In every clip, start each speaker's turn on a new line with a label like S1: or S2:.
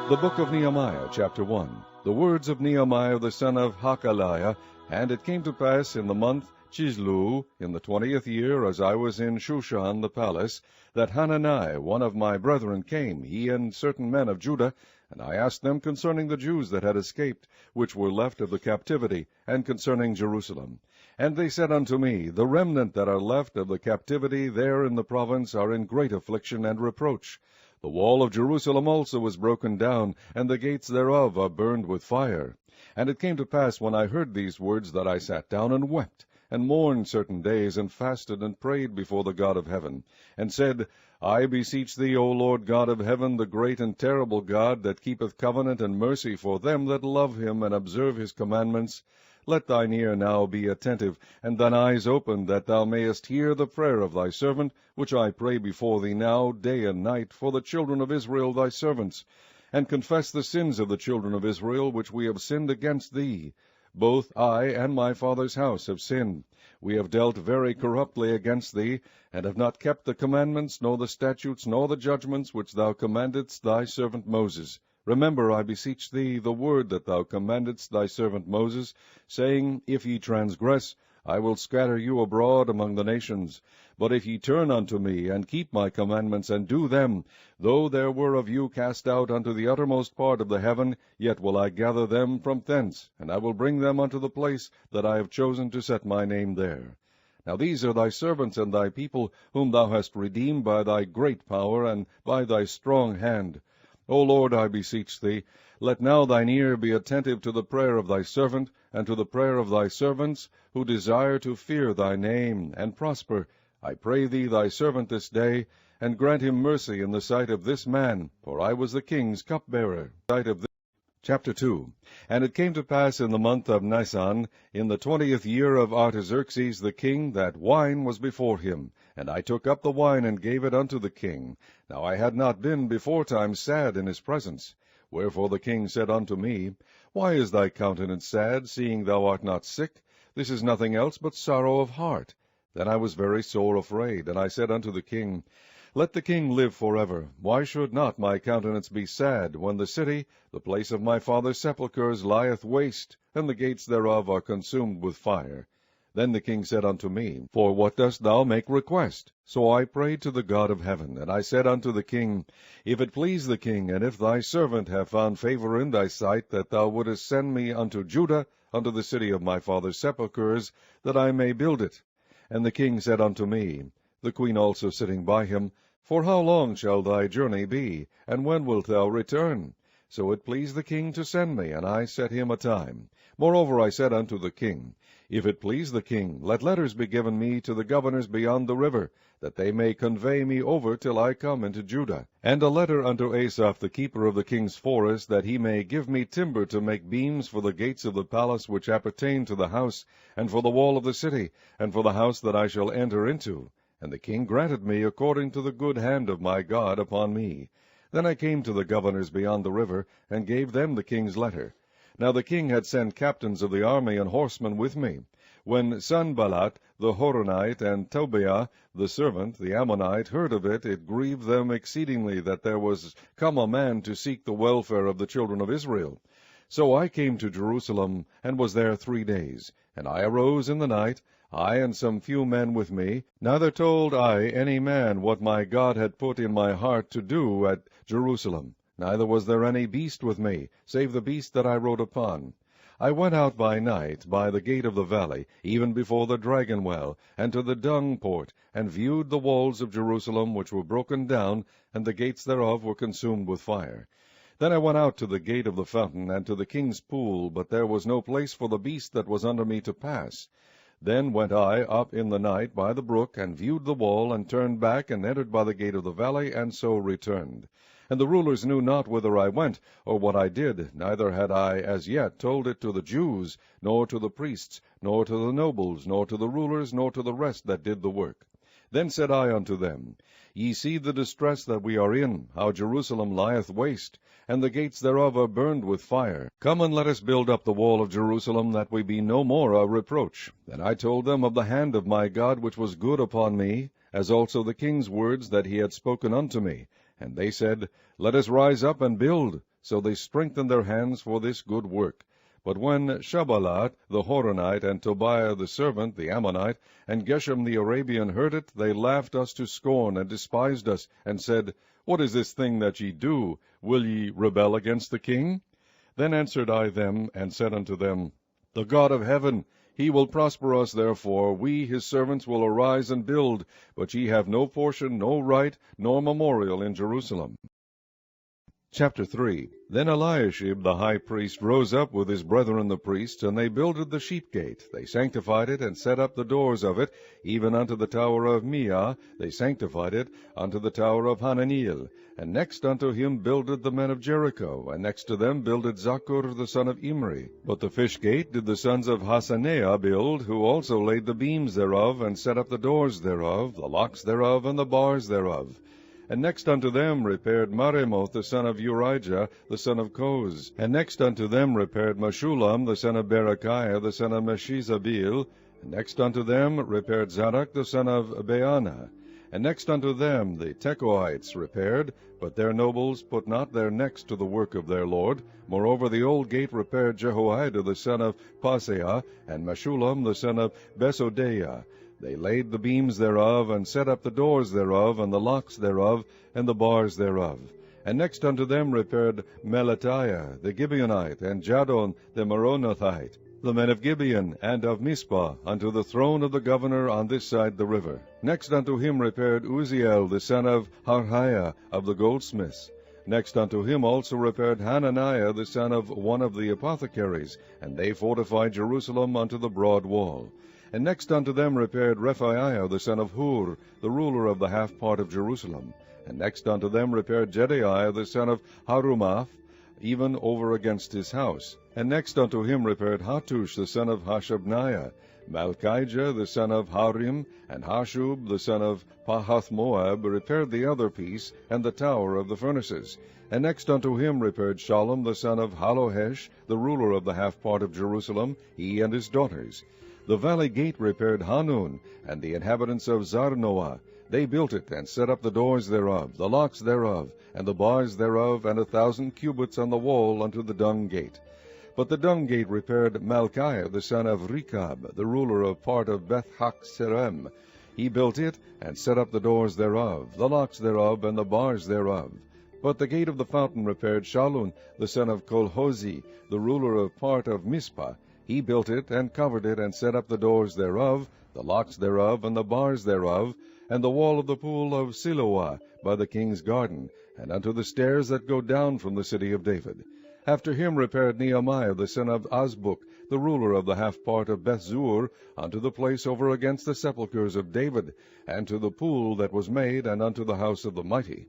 S1: The book of Nehemiah, chapter 1. The words of Nehemiah the son of Hakaliah. And it came to pass in the month Chislu, in the 20th year, as I was in Shushan the palace, that Hanani, one of my brethren, came, he and certain men of Judah, and I asked them concerning the Jews that had escaped, which were left of the captivity, and concerning Jerusalem. And they said unto me, The remnant that are left of the captivity there in the province are in great affliction and reproach. The wall of Jerusalem also is broken down, and the gates thereof are burned with fire. And it came to pass, when I heard these words, that I sat down and wept, and mourned certain days, and fasted and prayed before the God of heaven, and said, I beseech thee, O Lord God of heaven, the great and terrible God, that keepeth covenant and mercy for them that love him and observe his commandments, let thine ear now be attentive, and thine eyes open, that thou mayest hear the prayer of thy servant, which I pray before thee now, day and night, for the children of Israel thy servants, and confess the sins of the children of Israel, which we have sinned against thee. Both I and my father's house have sinned. We have dealt very corruptly against thee, and have not kept the commandments, nor the statutes, nor the judgments, which thou commandedst thy servant Moses. Remember, I beseech thee, the word that thou commandedst thy servant Moses, saying, If ye transgress, I will scatter you abroad among the nations. But if ye turn unto me, and keep my commandments, and do them, though there were of you cast out unto the uttermost part of the heaven, yet will I gather them from thence, and I will bring them unto the place that I have chosen to set my name there. Now these are thy servants and thy people, whom thou hast redeemed by thy great power, and by thy strong hand. O Lord, I beseech thee, let now thine ear be attentive to the prayer of thy servant, and to the prayer of thy servants, who desire to fear thy name, and prosper. I pray thee, thy servant, this day, and grant him mercy in the sight of this man, for I was the king's cupbearer. Chapter 2. And it came to pass in the month of Nisan, in the 20th year of Artaxerxes the king, that wine was before him. And I took up the wine, and gave it unto the king. Now I had not been beforetime sad in his presence. Wherefore the king said unto me, Why is thy countenance sad, seeing thou art not sick? This is nothing else but sorrow of heart. Then I was very sore afraid, and I said unto the king, Let the king live forever. Why should not my countenance be sad, when the city, the place of my father's sepulchres, lieth waste, and the gates thereof are consumed with fire? Then the king said unto me, For what dost thou make request? So I prayed to the God of heaven, and I said unto the king, If it please the king, and if thy servant have found favor in thy sight, that thou wouldest send me unto Judah, unto the city of my father's sepulchres, that I may build it. And the king said unto me, the queen also sitting by him, For how long shall thy journey be, and when wilt thou return? So it pleased the king to send me, and I set him a time. Moreover I said unto the king, If it please the king, let letters be given me to the governors beyond the river, that they may convey me over till I come into Judah. And a letter unto Asaph the keeper of the king's forest, that he may give me timber to make beams for the gates of the palace which appertain to the house, and for the wall of the city, and for the house that I shall enter into. And the king granted me according to the good hand of my God upon me. Then I came to the governors beyond the river, and gave them the king's letter. Now the king had sent captains of the army and horsemen with me. When Sanballat the Horonite, and Tobiah the servant, the Ammonite, heard of it, it grieved them exceedingly that there was come a man to seek the welfare of the children of Israel. So I came to Jerusalem, and was there 3 days. And I arose in the night, I and some few men with me. Neither told I any man what my God had put in my heart to do at Jerusalem. Neither was there any beast with me, save the beast that I rode upon. I went out by night by the gate of the valley, even before the dragon well, and to the dung port, and viewed the walls of Jerusalem, which were broken down, and the gates thereof were consumed with fire. Then I went out to the gate of the fountain, and to the king's pool, but there was no place for the beast that was under me to pass. Then went I up in the night by the brook, and viewed the wall, and turned back, and entered by the gate of the valley, and so returned. And the rulers knew not whither I went, or what I did, neither had I as yet told it to the Jews, nor to the priests, nor to the nobles, nor to the rulers, nor to the rest that did the work. Then said I unto them, Ye see the distress that we are in, how Jerusalem lieth waste, and the gates thereof are burned with fire. Come and let us build up the wall of Jerusalem, that we be no more a reproach. Then I told them of the hand of my God which was good upon me, as also the king's words that he had spoken unto me. And they said, Let us rise up and build. So they strengthened their hands for this good work. But when Shabalat the Horonite, and Tobiah the servant, the Ammonite, and Geshem the Arabian heard it, they laughed us to scorn, and despised us, and said, What is this thing that ye do? Will ye rebel against the king? Then answered I them, and said unto them, The God of heaven, he will prosper us, therefore we his servants will arise and build, but ye have no portion, no right, nor memorial in Jerusalem. Chapter 3. Then Eliashib the high priest rose up with his brethren the priests, and they builded the sheep gate. They sanctified it, and set up the doors of it, even unto the tower of Meah. They sanctified it unto the tower of Hananiel. And next unto him builded the men of Jericho, and next to them builded Zaccur the son of Imri. But the fish gate did the sons of Hasaneah build, who also laid the beams thereof, and set up the doors thereof, the locks thereof, and the bars thereof. And next unto them repaired Maremoth the son of Urijah, the son of Koz. And next unto them repaired Meshullam the son of Berechiah, the son of Meshizabil. And next unto them repaired Zadok the son of Baana. And next unto them the Tekoites repaired, but their nobles put not their necks to the work of their lord. Moreover the old gate repaired Jehoiada the son of Paseah, and Meshullam the son of Besodeiah. They laid the beams thereof, and set up the doors thereof, and the locks thereof, and the bars thereof. And next unto them repaired Melatiah the Gibeonite, and Jadon the Meronothite, the men of Gibeon and of Mizpah, unto the throne of the governor on this side the river. Next unto him repaired Uzziel the son of Harhiah of the goldsmiths. Next unto him also repaired Hananiah the son of one of the apothecaries, and they fortified Jerusalem unto the broad wall. And next unto them repaired Rephaiah the son of Hur, the ruler of the half part of Jerusalem. And next unto them repaired Jedaiah the son of Harumaph, even over against his house. And next unto him repaired Hattush the son of Hashabniah, Malchijah the son of Harim, and Hashub the son of Pahath-Moab repaired the other piece, and the tower of the furnaces. And next unto him repaired Shallum the son of Halohesh, the ruler of the half part of Jerusalem, he and his daughters. The valley gate repaired Hanun, and the inhabitants of Zarnoah. They built it, and set up the doors thereof, the locks thereof, and the bars thereof, and 1,000 cubits on the wall unto the dung gate. But the dung gate repaired Malchiah the son of Rechab, the ruler of part of Beth-Haxerem. He built it, and set up the doors thereof, the locks thereof, and the bars thereof. But the gate of the fountain repaired Shallun the son of Kolhozi, the ruler of part of Mizpah. He built it, and covered it, and set up the doors thereof, the locks thereof, and the bars thereof, and the wall of the pool of Siloah by the king's garden, and unto the stairs that go down from the city of David. After him repaired Nehemiah the son of Azbuk, the ruler of the half part of Bethzur, unto the place over against the sepulchres of David, and to the pool that was made, and unto the house of the mighty.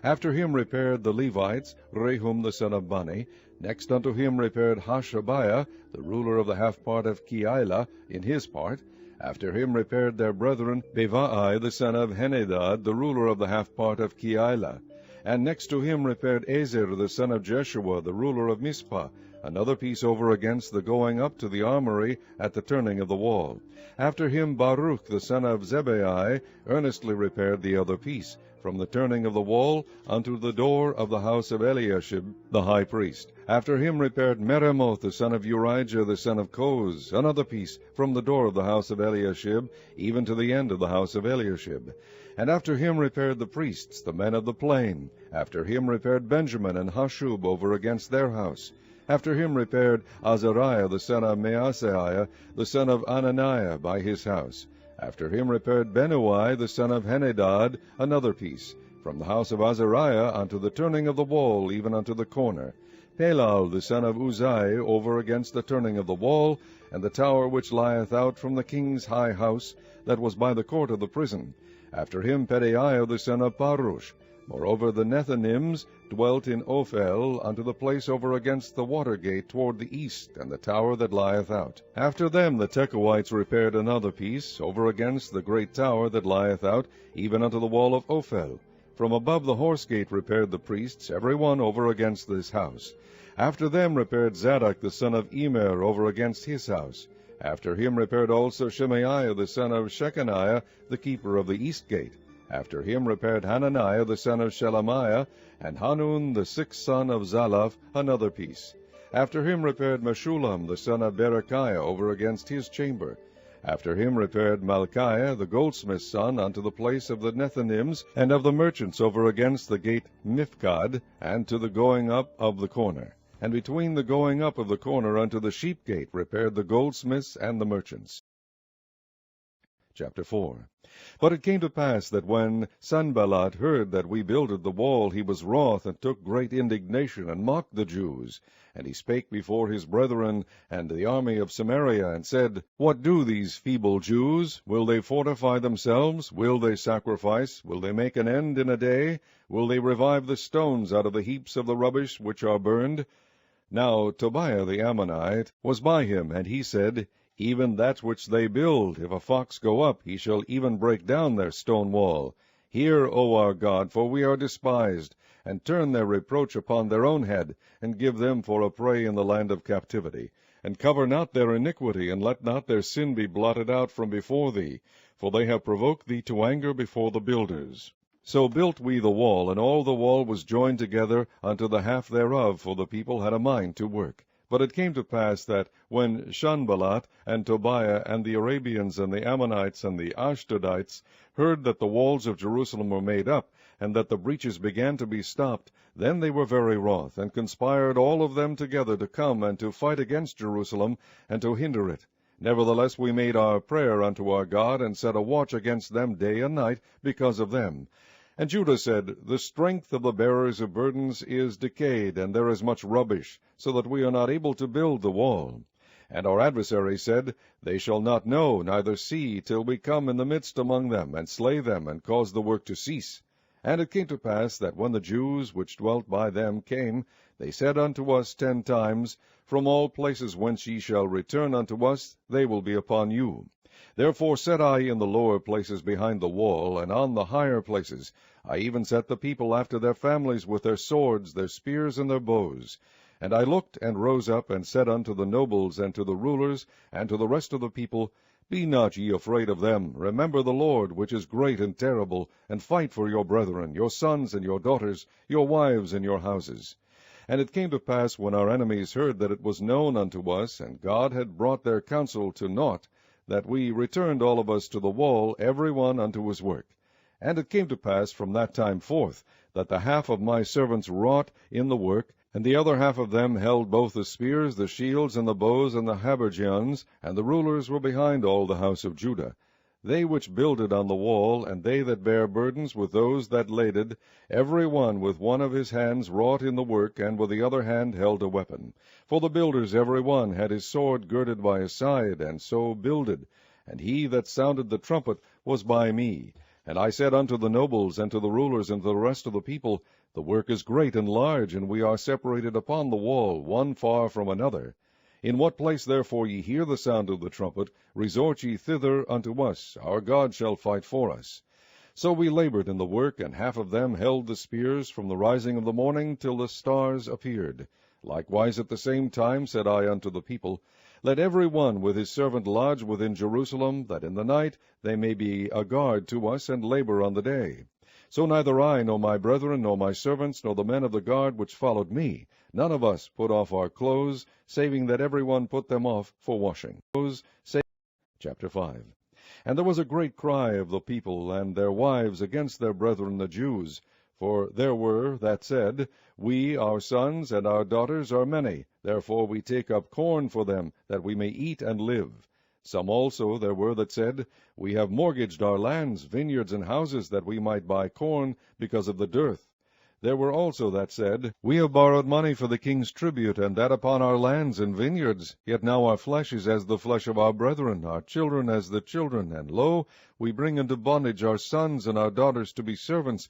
S1: After him repaired the Levites, Rehum the son of Bani. Next unto him repaired Hashabiah, the ruler of the half part of Keilah, in his part. After him repaired their brethren, Bevai the son of Henadad, the ruler of the half part of Keilah. And next to him repaired Ezer the son of Jeshua, the ruler of Mizpah, another piece over against the going up to the armory at the turning of the wall. After him Baruch the son of Zebai earnestly repaired the other piece, from the turning of the wall unto the door of the house of Eliashib the high priest. After him repaired Meremoth the son of Urijah the son of Koz, another piece, from the door of the house of Eliashib, even to the end of the house of Eliashib. And after him repaired the priests, the men of the plain. After him repaired Benjamin and Hashub over against their house. After him repaired Azariah the son of Maaseiah, the son of Ananiah, by his house. After him repaired Benui the son of Henadad, another piece, from the house of Azariah unto the turning of the wall, even unto the corner. Pelal the son of Uzai over against the turning of the wall, and the tower which lieth out from the king's high house, that was by the court of the prison. After him Pedaiah the son of Parush. Moreover the Nethinims dwelt in Ophel, unto the place over against the water gate toward the east, and the tower that lieth out. After them the Tekoites repaired another piece, over against the great tower that lieth out, even unto the wall of Ophel. From above the horse gate repaired the priests, every one over against this house. After them repaired Zadok the son of Emer over against his house. After him repaired also Shemaiah the son of Shechaniah, the keeper of the east gate. After him repaired Hananiah the son of Shelemiah, and Hanun the sixth son of Zalaph another piece. After him repaired Meshullam the son of Berechiah over against his chamber. After him repaired Malchiah the goldsmith's son unto the place of the Nethinims and of the merchants over against the gate Mifkad, and to the going up of the corner. And between the going up of the corner unto the sheep gate repaired the goldsmiths and the merchants. Chapter 4. But it came to pass that when Sanballat heard that we builded the wall, he was wroth, and took great indignation, and mocked the Jews. And he spake before his brethren and the army of Samaria, and said, What do these feeble Jews? Will they fortify themselves? Will they sacrifice? Will they make an end in a day? Will they revive the stones out of the heaps of the rubbish which are burned? Now Tobiah the Ammonite was by him, and he said, Even that which they build, if a fox go up, he shall even break down their stone wall. Hear, O our God, for we are despised, and turn their reproach upon their own head, and give them for a prey in the land of captivity. And cover not their iniquity, and let not their sin be blotted out from before thee, for they have provoked thee to anger before the builders. So built we the wall, and all the wall was joined together unto the half thereof, for the people had a mind to work. But it came to pass that, when Sanballat and Tobiah and the Arabians and the Ammonites and the Ashdodites heard that the walls of Jerusalem were made up, and that the breaches began to be stopped, then they were very wroth, and conspired all of them together to come and to fight against Jerusalem, and to hinder it. Nevertheless we made our prayer unto our God, and set a watch against them day and night because of them. And Judah said, The strength of the bearers of burdens is decayed, and there is much rubbish, so that we are not able to build the wall. And our adversaries said, They shall not know, neither see, till we come in the midst among them, and slay them, and cause the work to cease. And it came to pass that when the Jews which dwelt by them came, they said unto us 10 times, From all places whence ye shall return unto us, they will be upon you. Therefore set I in the lower places behind the wall, and on the higher places. I even set the people after their families with their swords, their spears, and their bows. And I looked, and rose up, and said unto the nobles, and to the rulers, and to the rest of the people, Be not ye afraid of them. Remember the Lord, which is great and terrible, and fight for your brethren, your sons and your daughters, your wives and your houses. And it came to pass, when our enemies heard that it was known unto us, and God had brought their counsel to naught, that we returned all of us to the wall, every one unto his work. And it came to pass from that time forth, that the half of my servants wrought in the work, and the other half of them held both the spears, the shields, and the bows, and the habergeons, and the rulers were behind all the house of Judah. They which builded on the wall, and they that bare burdens with those that laded, every one with one of his hands wrought in the work, and with the other hand held a weapon. For the builders every one had his sword girded by his side, and so builded. And he that sounded the trumpet was by me. And I said unto the nobles, and to the rulers, and to the rest of the people, The work is great and large, and we are separated upon the wall, one far from another. In what place therefore ye hear the sound of the trumpet, resort ye thither unto us. Our God shall fight for us. So we labored in the work, and half of them held the spears from the rising of the morning till the stars appeared. Likewise at the same time said I unto the people, Let every one with his servant lodge within Jerusalem, that in the night they may be a guard to us, and labor on the day. So neither I, nor my brethren, nor my servants, nor the men of the guard which followed me, none of us put off our clothes, saving that every one put them off for washing. Chapter 5. And there was a great cry of the people and their wives against their brethren the Jews. For there were that said, We, our sons, and our daughters are many, therefore we take up corn for them, that we may eat and live. Some also there were that said, We have mortgaged our lands, vineyards, and houses, that we might buy corn, because of the dearth. There were also that said, We have borrowed money for the king's tribute, and that upon our lands and vineyards. Yet now our flesh is as the flesh of our brethren, our children as the children. And lo, we bring into bondage our sons and our daughters to be servants,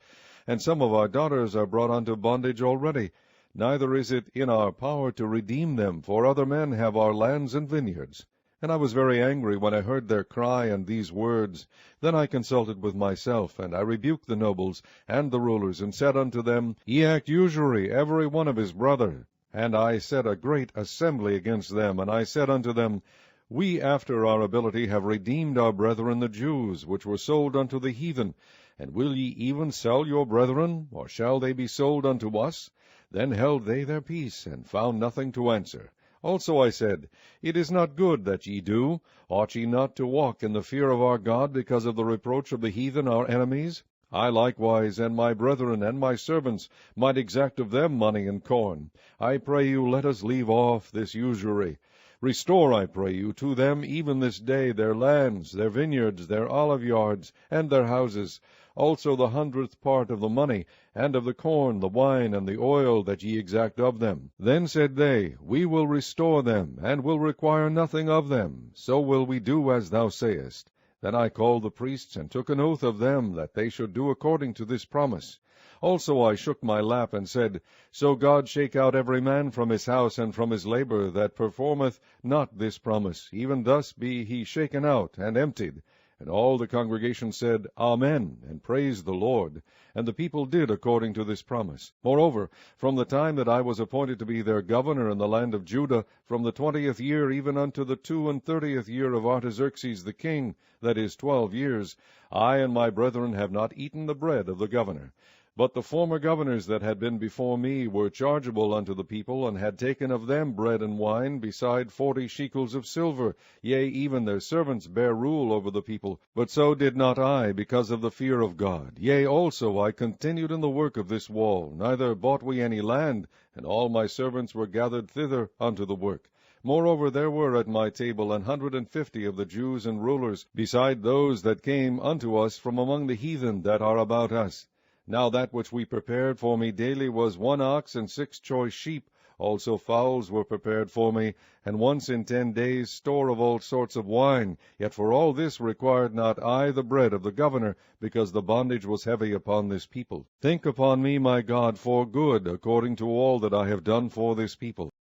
S1: and some of our daughters are brought unto bondage already. Neither is it in our power to redeem them, for other men have our lands and vineyards. And I was very angry when I heard their cry and these words. Then I consulted with myself, and I rebuked the nobles and the rulers, and said unto them, Ye act usury, every one of his brother. And I set a great assembly against them, and I said unto them, We after our ability have redeemed our brethren the Jews, which were sold unto the heathen, And will ye even sell your brethren, or shall they be sold unto us? Then held they their peace, and found nothing to answer. Also I said, It is not good that ye do. Ought ye not to walk in the fear of our God, because of the reproach of the heathen our enemies? I likewise, and my brethren, and my servants, might exact of them money and corn. I pray you, let us leave off this usury. Restore, I pray you, to them even this day their lands, their vineyards, their olive yards, and their houses, also the 100th part of the money, and of the corn, the wine, and the oil that ye exact of them. Then said they, We will restore them, and will require nothing of them. So will we do as thou sayest. Then I called the priests, and took an oath of them, that they should do according to this promise. Also I shook my lap, and said, So God shake out every man from his house and from his labor, that performeth not this promise, even thus be he shaken out and emptied. And all the congregation said, Amen, and praised the Lord. And the people did according to this promise. Moreover, from the time that I was appointed to be their governor in the land of Judah, from the 20th year even unto the 32nd year of Artaxerxes the king, that is 12 years, I and my brethren have not eaten the bread of the governor. But the former governors that had been before me were chargeable unto the people, and had taken of them bread and wine, beside 40 shekels of silver. Yea, even their servants bare rule over the people. But so did not I, because of the fear of God. Yea, also I continued in the work of this wall, neither bought we any land, and all my servants were gathered thither unto the work. Moreover, there were at my table 150 of the Jews and rulers, beside those that came unto us from among the heathen that are about us. Now that which we prepared for me daily was 1 ox and 6 choice sheep. Also fowls were prepared for me, and once in 10 days store of all sorts of wine. Yet for all this required not I the bread of the governor, because the bondage was heavy upon this people. Think upon me, my God, for good, according to all that I have done for this people.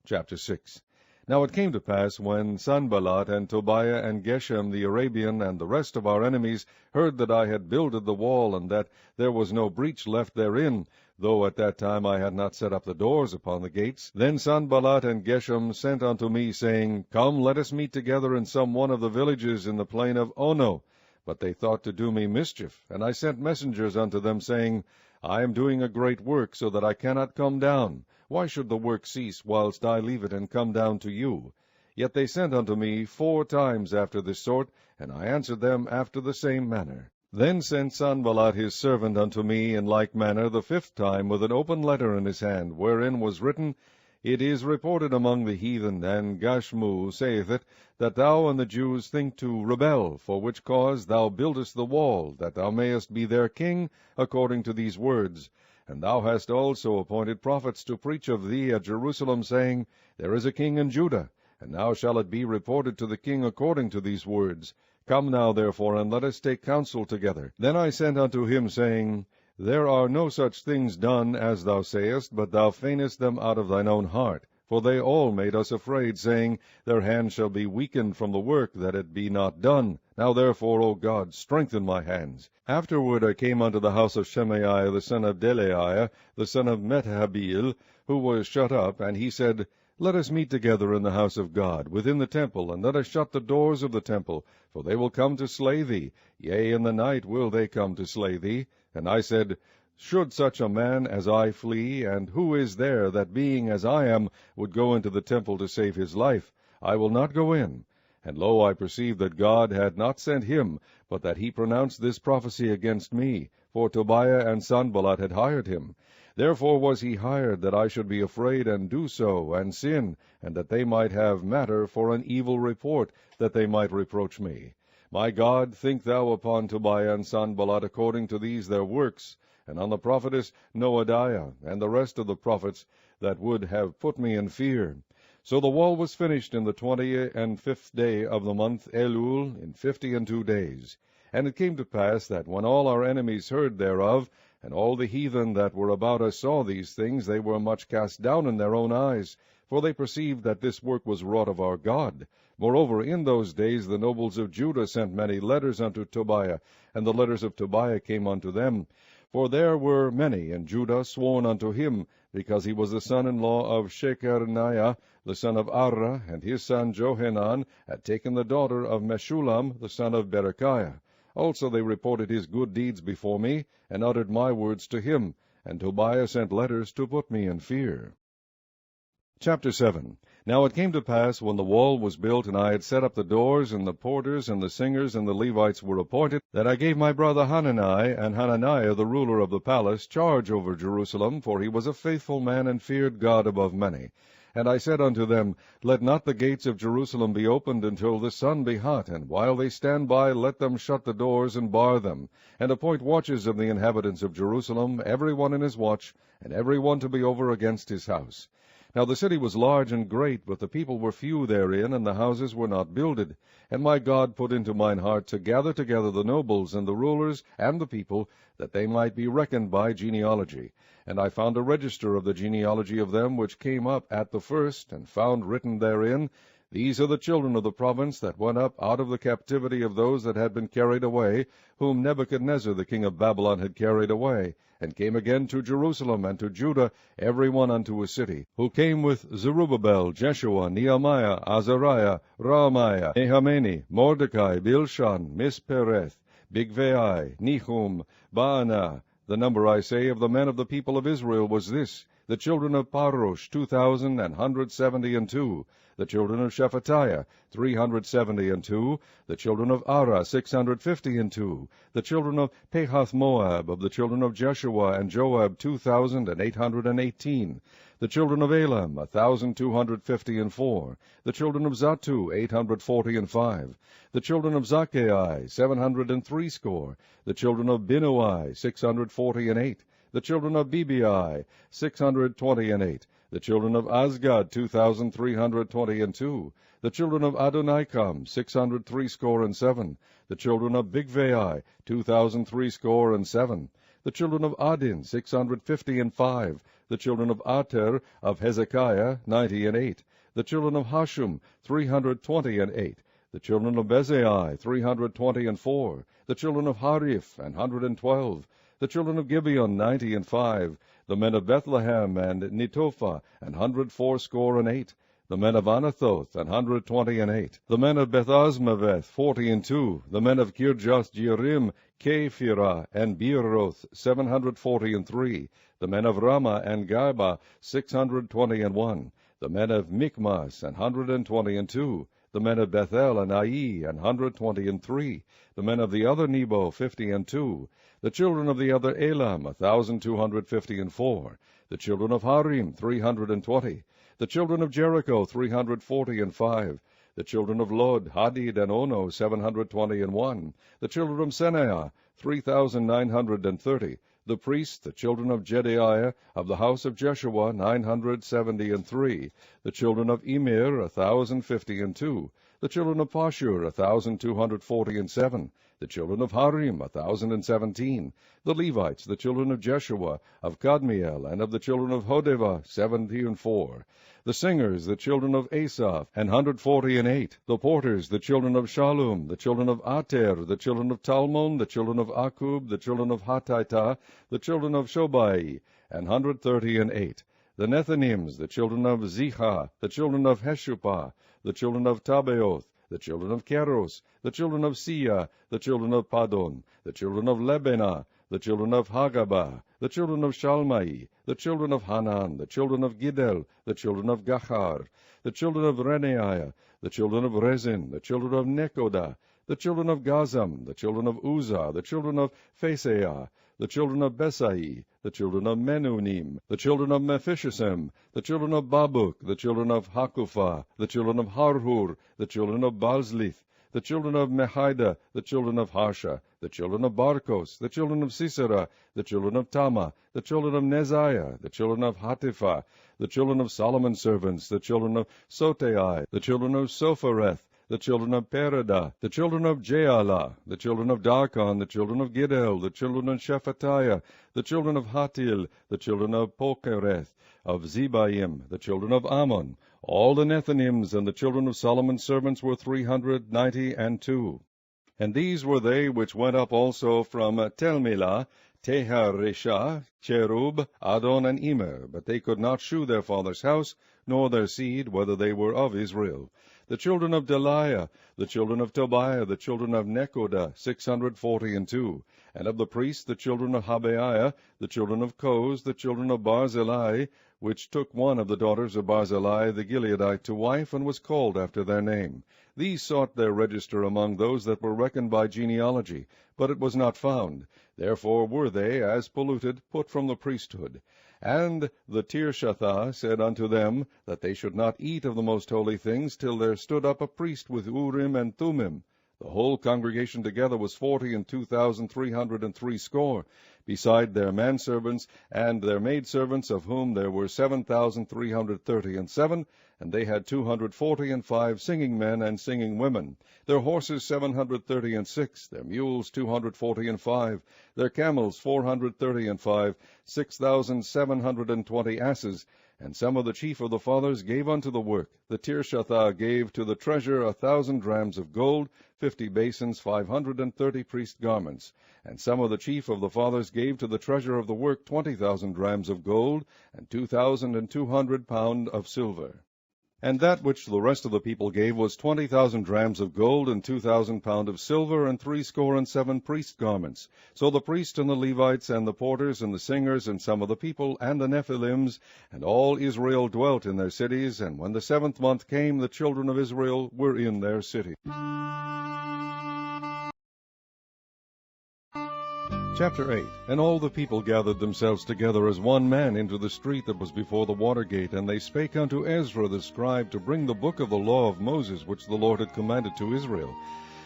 S1: Chapter 6. Now it came to pass, when Sanballat and Tobiah and Geshem the Arabian and the rest of our enemies heard that I had builded the wall, and that there was no breach left therein, though at that time I had not set up the doors upon the gates, then Sanballat and Geshem sent unto me, saying, Come, let us meet together in some one of the villages in the plain of Ono. But they thought to do me mischief, and I sent messengers unto them, saying, I am doing a great work, so that I cannot come down. Why should the work cease, whilst I leave it and come down to you? Yet they sent unto me 4 times after this sort, and I answered them after the same manner. Then sent Sanballat his servant unto me in like manner the 5th time, with an open letter in his hand, wherein was written, It is reported among the heathen, and Gashmu saith it, that thou and the Jews think to rebel, for which cause thou buildest the wall, that thou mayest be their king, according to these words. And thou hast also appointed prophets to preach of thee at Jerusalem, saying, There is a king in Judah, and now shall it be reported to the king according to these words. Come now, therefore, and let us take counsel together. Then I sent unto him, saying, There are no such things done as thou sayest, but thou feignest them out of thine own heart. For they all made us afraid, saying, Their hand shall be weakened from the work, that it be not done. Now therefore, O God, strengthen my hands. Afterward I came unto the house of Shemaiah the son of Delaiah, the son of Methabil, who was shut up, and he said, Let us meet together in the house of God, within the temple, and let us shut the doors of the temple, for they will come to slay thee. Yea, in the night will they come to slay thee. And I said, Should such a man as I flee, and who is there that, being as I am, would go into the temple to save his life? I will not go in. And lo, I perceived that God had not sent him, but that he pronounced this prophecy against me, for Tobiah and Sanballat had hired him. Therefore was he hired, that I should be afraid, and do so, and sin, and that they might have matter for an evil report, that they might reproach me. My God, think thou upon Tobiah and Sanballat according to these their works, and on the prophetess Noadiah, and the rest of the prophets, that would have put me in fear. So the wall was finished in the 25th day of the month Elul, in 52 days. And it came to pass that when all our enemies heard thereof, and all the heathen that were about us saw these things, they were much cast down in their own eyes, for they perceived that this work was wrought of our God. Moreover, in those days the nobles of Judah sent many letters unto Tobiah, and the letters of Tobiah came unto them. For there were many in Judah sworn unto him, because he was the son-in-law of Shechaniah, the son of Arah, and his son Johanan had taken the daughter of Meshullam, the son of Berechiah. Also they reported his good deeds before me, and uttered my words to him, and Tobiah sent letters to put me in fear. Chapter 7. Now it came to pass, when the wall was built, and I had set up the doors, and the porters, and the singers, and the Levites were appointed, that I gave my brother Hanani, and Hananiah the ruler of the palace, charge over Jerusalem, for he was a faithful man, and feared God above many. And I said unto them, Let not the gates of Jerusalem be opened until the sun be hot, and while they stand by, let them shut the doors, and bar them, and appoint watches of the inhabitants of Jerusalem, every one in his watch, and every one to be over against his house. Now the city was large and great, but the people were few therein, and the houses were not builded. And my God put into mine heart to gather together the nobles, and the rulers, and the people, that they might be reckoned by genealogy. And I found a register of the genealogy of them which came up at the first, and found written therein, These are the children of the province that went up out of the captivity of those that had been carried away, whom Nebuchadnezzar the king of Babylon had carried away, and came again to Jerusalem and to Judah, every one unto a city, who came with Zerubbabel, Jeshua, Nehemiah, Azariah, Raamiah, Nahamani, Mordecai, Bilshan, Mispereth, Bigvai, Nehum, Baanah. The number, I say, of the men of the people of Israel was this: the children of Parosh, 2,172. The children of Shephatiah, 372. The children of Ara, 652. The children of Pahath-Moab, of the children of Jeshua and Joab, 2,818. The children of Elam, 1,254. The children of Zattu, 845. The children of Zaccai, 703 score. The children of Binnui, 648. The children of Bebai, 628. The children of Azgad, 2,322. The children of Adonikam, 603 score and 7. The children of Bigvai, 2,003 score and 7. The children of Adin, 650 and 5. The children of Ater of Hezekiah, 90 and 8. The children of Hashum, 320 and 8. The children of Bezai, 320 and 4. The children of Hariph, 112. The children of Gibeon, 90 and 5. The men of Bethlehem and Netophah, 104 score and 8. The men of Anathoth, 120 and 8. The men of Bethazmaveth, 40 and 2. The men of Kirjath Jearim, Kephirah, and Beeroth, 740 and 3. The men of Ramah and Gaba, 620 and 1. The men of Michmas, 120 and 2. The men of Bethel and Ai, 120 and 3. The men of the other Nebo, 50 and 2. The children of the other Elam, 1,250 and 4. The children of Harim, 320. The children of Jericho, 340 and 5. The children of Lod, Hadid, and Ono, 720 and 1. The children of Senaiah, 3,930. The priests, the children of Jedaiah, of the house of Jeshua, 970 and 3. The children of Emir, 1,050 and 2. The children of Pashur, 1,240 and 7. The children of Harim, 1,017. The Levites, the children of Jeshua, of Kadmiel, and of the children of Hodeva, 70 and 4. The singers, the children of Asaph, 140 and 8. The porters, the children of Shallum, the children of Ater, the children of Talmon, the children of Akub, the children of Hatita, the children of Shobai, 130 and 8. The Nethinims, the children of Ziha, the children of Heshupah, the children of Tabeoth, the children of Keros, the children of Sia, the children of Padon, the children of Lebenah, the children of Hagabah, the children of Shalmai, the children of Hanan, the children of Giddel, the children of Gachar, the children of Renaiah, the children of Rezin, the children of Nekoda, the children of Gazam, the children of Uzzah, the children of Phaseah, the children of Besai, the children of Menunim, the children of Mephishisem, the children of Babuk, the children of Hakupha, the children of Harhur, the children of Balzlith, the children of Mehida, the children of Harsha, the children of Barkos, the children of Sisera, the children of Tama, the children of Neziah, the children of Hatipha, the children of Solomon's servants, the children of Sotai, the children of Sophareth, the children of Perida, the children of Jaala, the children of Darkon, the children of Giddel, the children of Shephatiah, the children of Hatil, the children of Pokereth, of Zebaim, the children of Ammon. All the Nethinims and the children of Solomon's servants were 390 and 2. And these were they which went up also from Telmilah, Teharesha, Cherub, Adon, and Emer, but they could not shew their father's house, nor their seed, whether they were of Israel. The children of Deliah, the children of Tobiah, the children of Nekoda, 642. And of the priests, the children of Habaiah, the children of Koz, the children of Barzillai, which took one of the daughters of Barzillai the Gileadite to wife, and was called after their name. These sought their register among those that were reckoned by genealogy, but it was not found. Therefore were they, as polluted, put from the priesthood. And the Tirshatha said unto them, that they should not eat of the most holy things, till there stood up a priest with Urim and Thummim. The whole congregation together was 42,303, beside their manservants and their maidservants, of whom there were 7,337, and they had 245 singing men and singing women. Their horses 736, their mules 245, their camels 435, 6,720 asses. And some of the chief of the fathers gave unto the work. The Tirshatha gave to the treasure 1,000 drams of gold, 50 basins, 530 priest garments. And some of the chief of the fathers gave to the treasure of the work 20,000 drams of gold, and 2,200 pound of silver. And that which the rest of the people gave was 20,000 drams of gold, and 2,000 pound of silver, and 7 priest garments. So the priests and the Levites, and the porters, and the singers, and some of the people, and the Nephilims, and all Israel dwelt in their cities. And when the 7th month came, the children of Israel were in their cities. Chapter 8. And all the people gathered themselves together as one man into the street that was before the water gate, and they spake unto Ezra the scribe to bring the book of the law of Moses, which the Lord had commanded to Israel.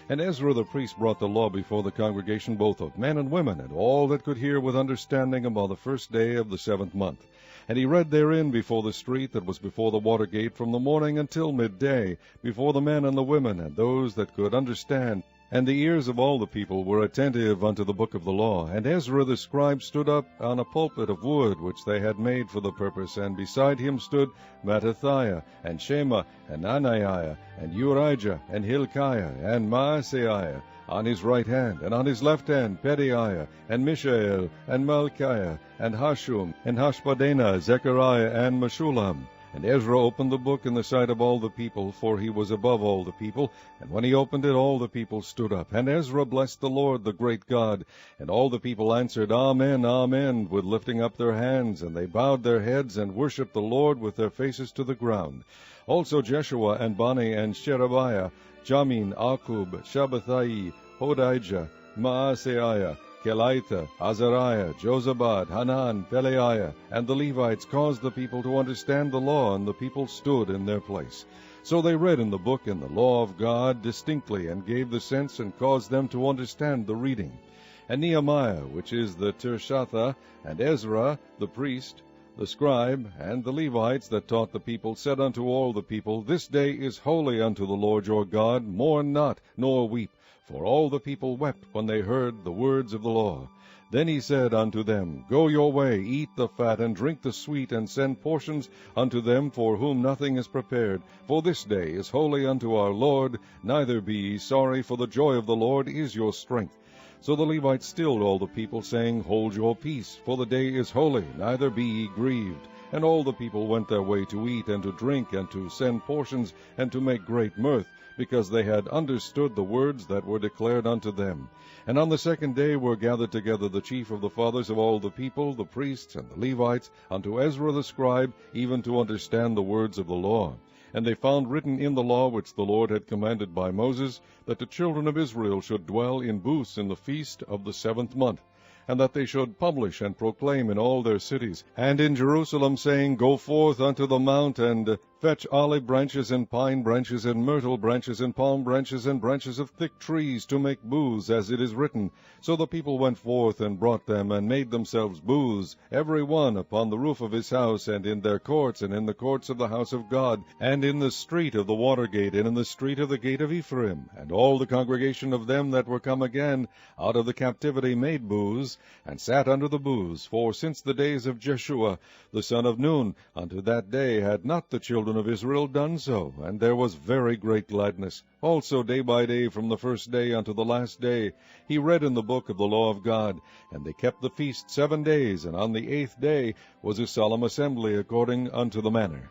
S1: And Ezra the priest brought the law before the congregation, both of men and women, and all that could hear with understanding, upon the 1st day of the 7th month. And he read therein before the street that was before the water gate, from the morning until midday, before the men and the women, and those that could understand. And the ears of all the people were attentive unto the book of the law. And Ezra the scribe stood up on a pulpit of wood, which they had made for the purpose, and beside him stood Mattithiah, and Shema, and Ananiah, and Urijah, and Hilkiah, and Maaseiah, on his right hand, and on his left hand Pedaiah, and Mishael, and Malchiah, and Hashum, and Hashbaddanah, Zechariah, and Meshullam. And Ezra opened the book in the sight of all the people, for he was above all the people. And when he opened it, all the people stood up. And Ezra blessed the Lord, the great God. And all the people answered, Amen, Amen, with lifting up their hands. And they bowed their heads, and worshipped the Lord with their faces to the ground. Also Jeshua, and Bani, and Sherebiah, Jamin, Akub, Shabbathai, Hodijah, Maaseiah, Kelitha, Azariah, Jozabad, Hanan, Peleiah, and the Levites caused the people to understand the law, and the people stood in their place. So they read in the book in the law of God distinctly, and gave the sense, and caused them to understand the reading. And Nehemiah, which is the Tirshatha, and Ezra, the priest, the scribe, and the Levites that taught the people, said unto all the people, This day is holy unto the Lord your God, mourn not, nor weep. For all the people wept when they heard the words of the law. Then he said unto them, Go your way, eat the fat, and drink the sweet, and send portions unto them for whom nothing is prepared. For this day is holy unto our Lord, neither be ye sorry, for the joy of the Lord is your strength. So the Levites stilled all the people, saying, Hold your peace, for the day is holy, neither be ye grieved. And all the people went their way to eat, and to drink, and to send portions, and to make great mirth, because they had understood the words that were declared unto them. And on the 2nd day were gathered together the chief of the fathers of all the people, the priests and the Levites, unto Ezra the scribe, even to understand the words of the law. And they found written in the law which the Lord had commanded by Moses, that the children of Israel should dwell in booths in the feast of the 7th month, and that they should publish and proclaim in all their cities, and in Jerusalem, saying, Go forth unto the mount, and fetch olive branches, and pine branches, and myrtle branches, and palm branches, and branches of thick trees, to make booths, as it is written. So the people went forth, and brought them, and made themselves booths, every one upon the roof of his house, and in their courts, and in the courts of the house of God, and in the street of the water gate, and in the street of the gate of Ephraim. And all the congregation of them that were come again out of the captivity made booths, and sat under the booths. For since the days of Jeshua the son of Nun unto that day had not the children of Israel done so, and there was very great gladness. Also day by day, from the 1st day unto the last day, he read in the book of the law of God. And they kept the feast 7 days, and on the 8th day was a solemn assembly, according unto the manner.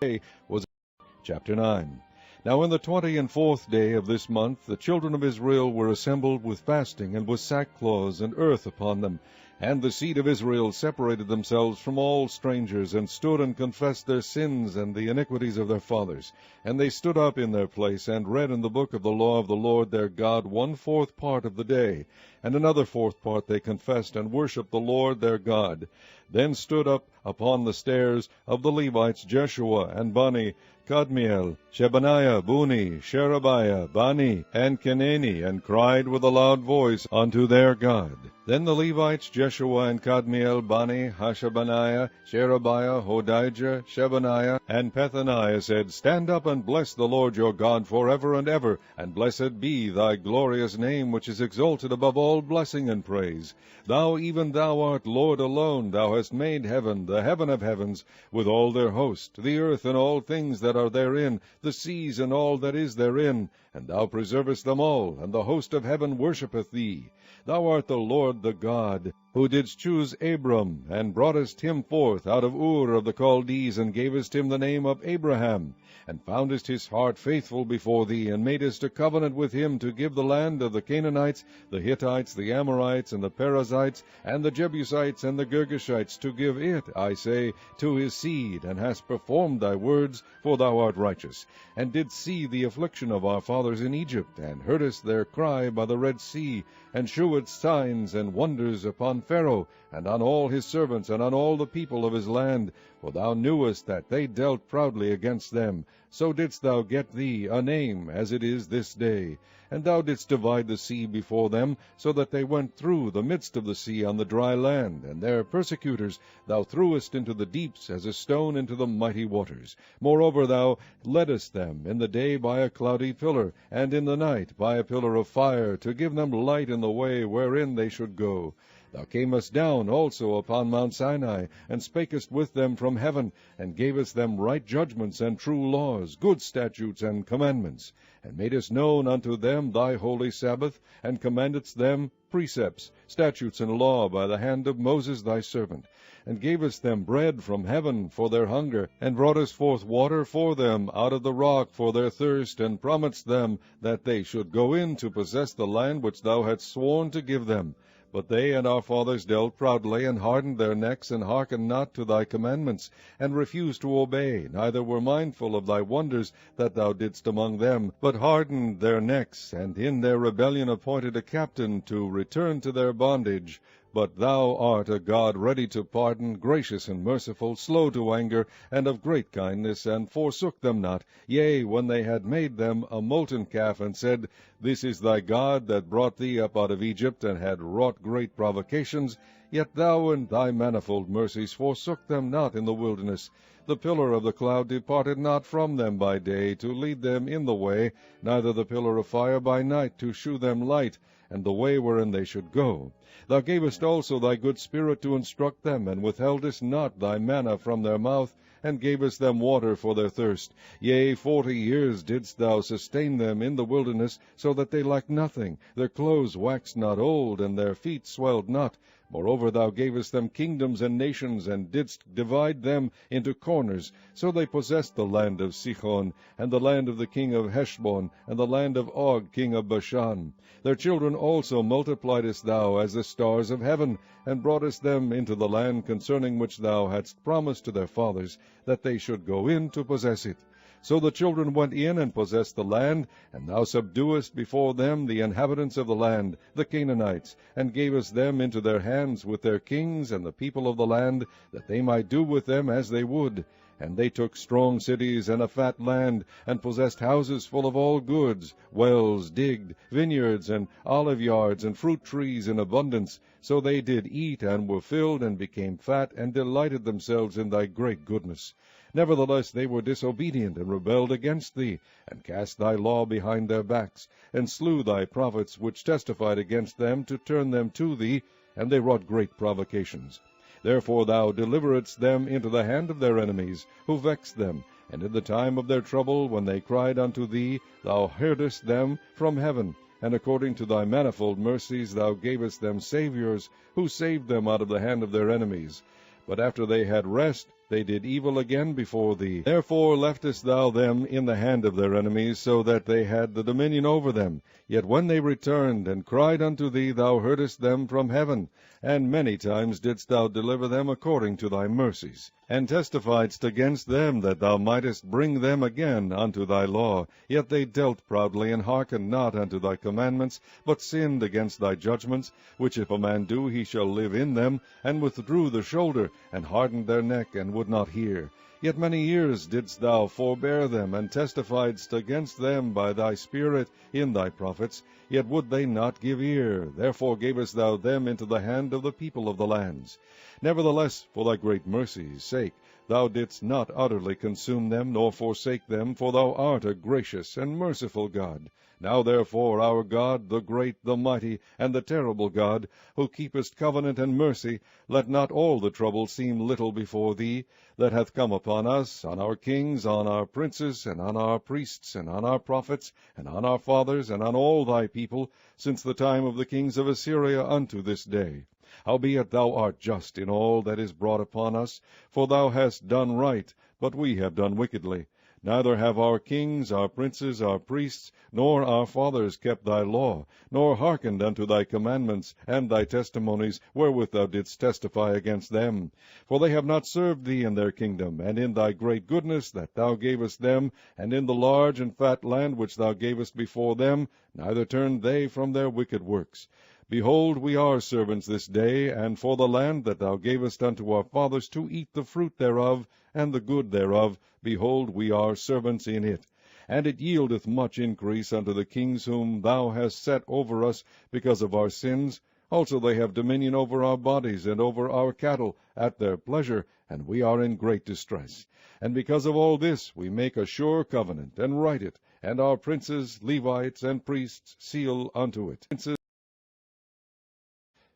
S1: Chapter 9. Now in the 24th day of this month the children of Israel were assembled with fasting, and with sackcloths and earth upon them. And the seed of Israel separated themselves from all strangers, and stood and confessed their sins and the iniquities of their fathers. And they stood up in their place, and read in the book of the law of the Lord their God 1/4 part of the day. And another 4th part they confessed, and worshipped the Lord their God. Then stood up upon the stairs of the Levites Jeshua, and Bani, Kadmiel, Shebaniah, Buni, Sherebiah, Bani, and Kenani, and cried with a loud voice unto their God. Then the Levites Jeshua and Kadmiel, Bani, Hashabaniah, Sherebiah, Hodijah, Shebaniah, and Pethaniah said, Stand up and bless the Lord your God forever and ever, and blessed be thy glorious name, which is exalted above all blessing and praise. Thou, even thou art Lord alone. Thou hast made heaven, the heaven of heavens, with all their host, the earth and all things that are therein, the seas and all that is therein, and thou preservest them all, and the host of heaven worshippeth thee. Thou art the Lord the God, who didst choose Abram, and broughtest him forth out of Ur of the Chaldees, and gavest him the name of Abraham, and foundest his heart faithful before thee, and madest a covenant with him to give the land of the Canaanites, the Hittites, the Amorites, and the Perizzites, and the Jebusites, and the Girgashites, to give it, I say, to his seed, and hast performed thy words, for thou art righteous, and didst see the affliction of our fathers in Egypt, and heardest their cry by the Red Sea, and shewedst signs and wonders upon Pharaoh, and on all his servants, and on all the people of his land, for thou knewest that they dealt proudly against them. So didst thou get thee a name, as it is this day. And thou didst divide the sea before them, so that they went through the midst of the sea on the dry land, and their persecutors thou threwest into the deeps as a stone into the mighty waters. Moreover thou leddest them in the day by a cloudy pillar, and in the night by a pillar of fire, to give them light in the way wherein they should go. Thou camest down also upon Mount Sinai, and spakest with them from heaven, and gavest them right judgments and true laws, good statutes and commandments, and madest known unto them thy holy Sabbath, and commandedst them precepts, statutes, and law by the hand of Moses thy servant, and gavest them bread from heaven for their hunger, and broughtest forth water for them out of the rock for their thirst, and promised them that they should go in to possess the land which thou hadst sworn to give them. But they and our fathers dealt proudly, and hardened their necks, and hearkened not to thy commandments, and refused to obey, neither were mindful of thy wonders that thou didst among them, but hardened their necks, and in their rebellion appointed a captain to return to their bondage. But thou art a God ready to pardon, gracious and merciful, slow to anger, and of great kindness, and forsook them not. Yea, when they had made them a molten calf, and said, This is thy God that brought thee up out of Egypt, and had wrought great provocations, yet thou in thy manifold mercies forsook them not in the wilderness. The pillar of the cloud departed not from them by day, to lead them in the way, neither the pillar of fire by night, to shew them light, and the way wherein they should go. Thou gavest also thy good Spirit to instruct them, and withheldest not thy manna from their mouth, and gavest them water for their thirst. Yea, 40 years didst thou sustain them in the wilderness, so that they lacked nothing. Their clothes waxed not old, and their feet swelled not. Moreover thou gavest them kingdoms and nations, and didst divide them into corners. So they possessed the land of Sihon, and the land of the king of Heshbon, and the land of Og king of Bashan. Their children also multipliedst thou as the stars of heaven, and broughtest them into the land concerning which thou hadst promised to their fathers, that they should go in to possess it. So the children went in and possessed the land, and thou subduest before them the inhabitants of the land, the Canaanites, and gavest them into their hands with their kings and the people of the land, that they might do with them as they would. And they took strong cities and a fat land, and possessed houses full of all goods, wells digged, vineyards, and olive yards, and fruit trees in abundance. So they did eat, and were filled, and became fat, and delighted themselves in thy great goodness. Nevertheless they were disobedient, and rebelled against thee, and cast thy law behind their backs, and slew thy prophets which testified against them, to turn them to thee, and they wrought great provocations. Therefore thou deliveredst them into the hand of their enemies, who vexed them, and in the time of their trouble, when they cried unto thee, thou heardest them from heaven, and according to thy manifold mercies thou gavest them saviours, who saved them out of the hand of their enemies. But after they had rest, they did evil again before thee. Therefore leftest thou them in the hand of their enemies, so that they had the dominion over them. Yet when they returned and cried unto thee, thou heardest them from heaven, and many times didst thou deliver them according to thy mercies, and testifiedst against them that thou mightest bring them again unto thy law. Yet they dealt proudly, and hearkened not unto thy commandments, but sinned against thy judgments, which if a man do, he shall live in them, and withdrew the shoulder, and hardened their neck, and would not hear. Yet many years didst thou forbear them, and testifiedst against them by thy Spirit in thy prophets, yet would they not give ear. Therefore gavest thou them into the hand of the people of the lands. Nevertheless, for thy great mercy's sake, thou didst not utterly consume them, nor forsake them, for thou art a gracious and merciful God. Now therefore, our God, the great, the mighty, and the terrible God, who keepest covenant and mercy, let not all the trouble seem little before thee, that hath come upon us, on our kings, on our princes, and on our priests, and on our prophets, and on our fathers, and on all thy people, since the time of the kings of Assyria unto this day. Howbeit thou art just in all that is brought upon us, for thou hast done right, but we have done wickedly. Neither have our kings, our princes, our priests, nor our fathers kept thy law, nor hearkened unto thy commandments and thy testimonies, wherewith thou didst testify against them. For they have not served thee in their kingdom, and in thy great goodness that thou gavest them, and in the large and fat land which thou gavest before them, neither turned they from their wicked works. Behold, we are servants this day, and for the land that thou gavest unto our fathers to eat the fruit thereof, and the good thereof, behold, we are servants in it. And it yieldeth much increase unto the kings whom thou hast set over us because of our sins. Also they have dominion over our bodies and over our cattle at their pleasure, and we are in great distress. And because of all this we make a sure covenant, and write it, and our princes, Levites, and priests seal unto it.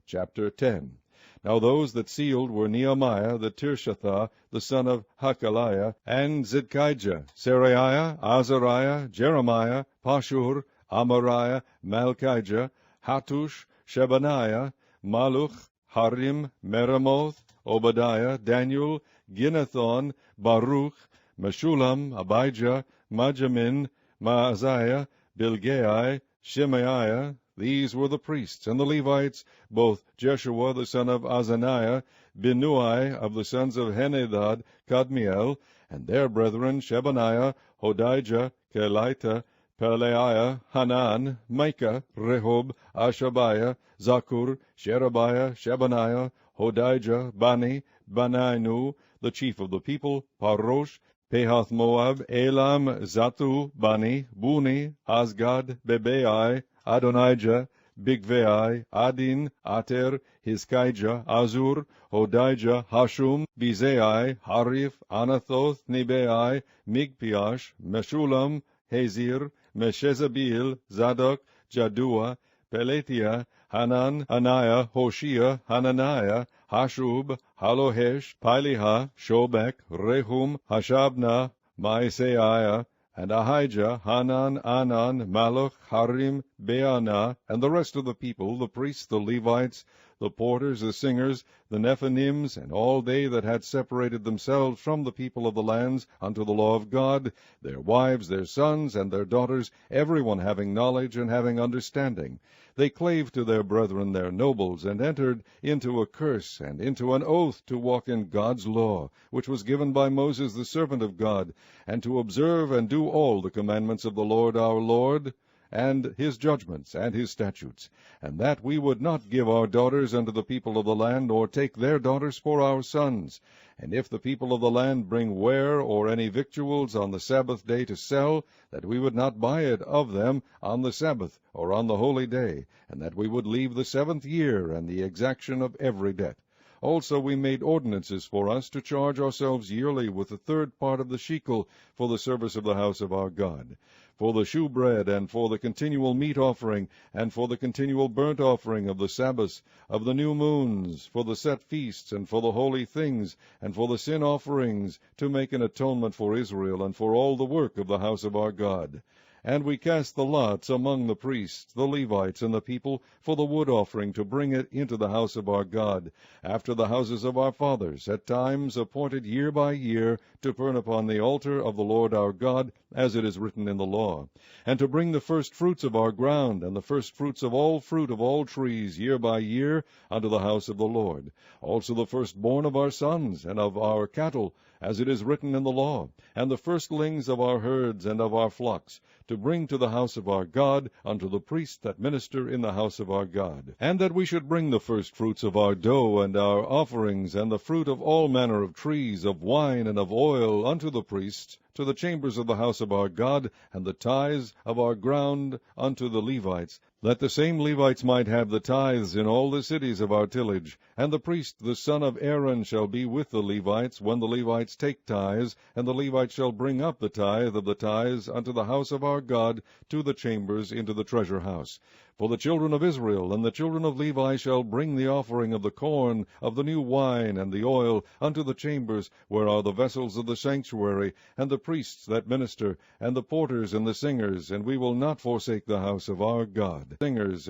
S1: Chapter 10. Now those that sealed were Nehemiah the Tirshatha, the son of Hakaliah, and Zidkijah, Seraiah, Azariah, Jeremiah, Pashur, Amariah, Malchijah, Hattush, Shebaniah, Maluch, Harim, Meremoth, Obadiah, Daniel, Ginnethon, Baruch, Meshulam, Abijah, Majamin, Maaziah, Bilgai, Shemaiah. These were the priests, and the Levites, both Jeshua the son of Azaniah, Binnui of the sons of Henadad, Kadmiel, and their brethren Shebaniah, Hodijah, Kelita, Pelaiah, Hanan, Micah, Rehob, Ashabiah, Zakur, Sherebiah, Shebaniah, Hodijah, Bani, Baninu, the chief of the people, Parosh, Pehath Moab, Elam, Zatu, Bani, Buni, Asgad, Bebai, Adonijah, Bigvai, Adin, Ater, Hizkijah, Azur, Hodijah, Hashum, Bizai, Harif, Anathoth, Nebai, Migpiash, Meshulam, Hazir, Meshezabil, Zadok, Jadua, Peletiah, Hanan, Anaiah, Hoshea, Hananiah, Hashub, Halohesh, Piliha, Shobek, Rehum, Hashabna, Maaseiah, and Ahijah, Hanan, Anan, Malach, Harim, Beanah, and the rest of the people, the priests, the Levites, the porters, the singers, the Nephanims, and all they that had separated themselves from the people of the lands unto the law of God, their wives, their sons, and their daughters, every one having knowledge and having understanding. They clave to their brethren their nobles, and entered into a curse and into an oath to walk in God's law, which was given by Moses the servant of God, and to observe and do all the commandments of the Lord our Lord, and his judgments and his statutes, and that we would not give our daughters unto the people of the land, or take their daughters for our sons. And if the people of the land bring ware or any victuals on the Sabbath day to sell, that we would not buy it of them on the Sabbath or on the holy day, and that we would leave the 7th year and the exaction of every debt. Also we made ordinances for us to charge ourselves yearly with the 3rd part of the shekel for the service of the house of our God, for the shewbread, and for the continual meat offering, and for the continual burnt offering of the Sabbaths, of the new moons, for the set feasts, and for the holy things, and for the sin offerings, to make an atonement for Israel, and for all the work of the house of our God. And we cast the lots among the priests, the Levites, and the people, for the wood offering, to bring it into the house of our God, after the houses of our fathers, at times appointed year by year, to burn upon the altar of the Lord our God, as it is written in the law, and to bring the first fruits of our ground, and the first fruits of all fruit of all trees, year by year, unto the house of the Lord. Also the firstborn of our sons, and of our cattle, as it is written in the law, and the firstlings of our herds and of our flocks, to bring to the house of our God, unto the priests that minister in the house of our God. And that we should bring the firstfruits of our dough and our offerings, and the fruit of all manner of trees, of wine and of oil, unto the priests, to the chambers of the house of our God, and the tithes of our ground unto the Levites, that the same Levites might have the tithes in all the cities of our tillage. And the priest, the son of Aaron, shall be with the Levites, when the Levites take tithes, and the Levites shall bring up the tithe of the tithes unto the house of our God, to the chambers into the treasure house. For the children of Israel and the children of Levi shall bring the offering of the corn, of the new wine, and the oil, unto the chambers, where are the vessels of the sanctuary, and the priests that minister, and the porters and the singers, and we will not forsake the house of our God. Singers.